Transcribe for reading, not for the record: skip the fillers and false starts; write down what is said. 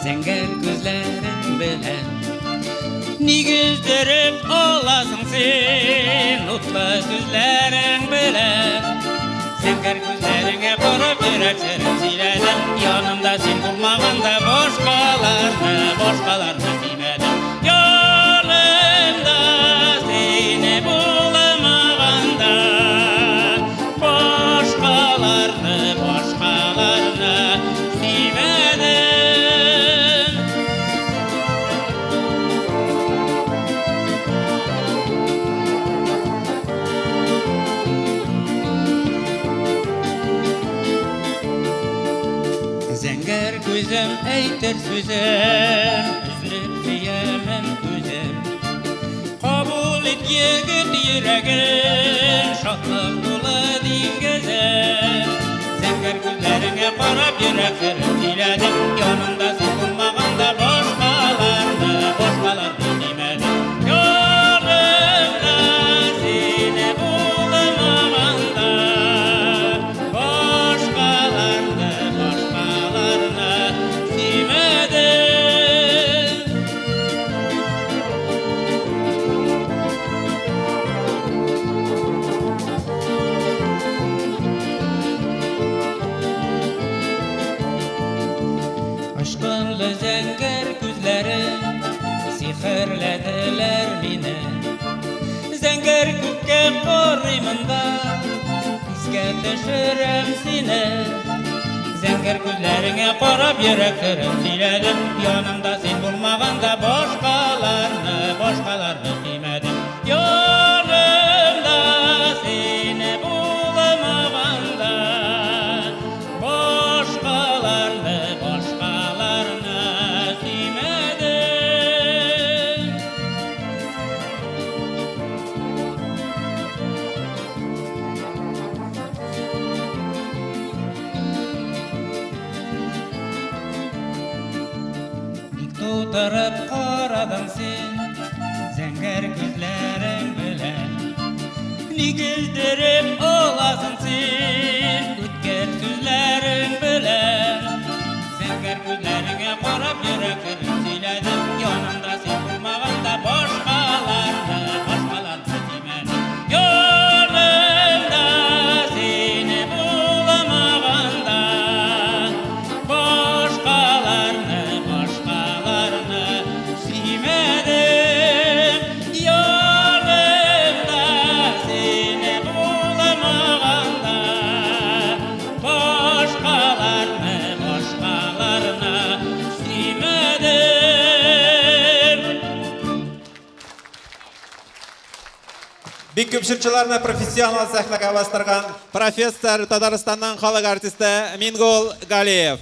Зәңгәр күзләрең белән нигездереп аласың сен, утлы күзләрең белән. Зәңгәр күзләреңә карап йөрәк серен сөйләдем, янымда син булмаганда башкаларны тимәдем. Янымда сине булмаганда башкаларны тимәдем. Зәңгәр күзем әйтер сүзем, үзлек сөямем күзем. Кабул ит егет йөрәген, шатлык тулы диңгезем. Зәңгәр күзләреңә карап йөрәк серен сөйләдем, янымда син булмаганда башкаларны тимәдем. Янымда сине булмаганда башкаларны тимәдем. Ашкынлы зәңгәр күзләрең сихерләделәр мине. Зәңгәр күккә карыймын да, искә төшерәм сине. Зәңгәр күзләреңә карап йөрәк серен сөйләдем, янымда син булмаганда башкаларны тимәдем. Янымда сине булмаганда башкаларны тимәдем. Тутырып карадың син зәңгәр күзләрең белән, нигездереп аласың син үткер сүзләрең белән. Зәңгәр күзләреңә карап йөрәк серен сөйләдем, янымда син булмаганда башкаларны тимәдем. Янымда сине булмаганда башкаларны тимәдем. Янымда сине булмаганда башкаларны тимәдем. Бик күп җырчыларны профессионал сәхнәгә бастырган профессор Татарстанның халык артисты Мингол Галиев.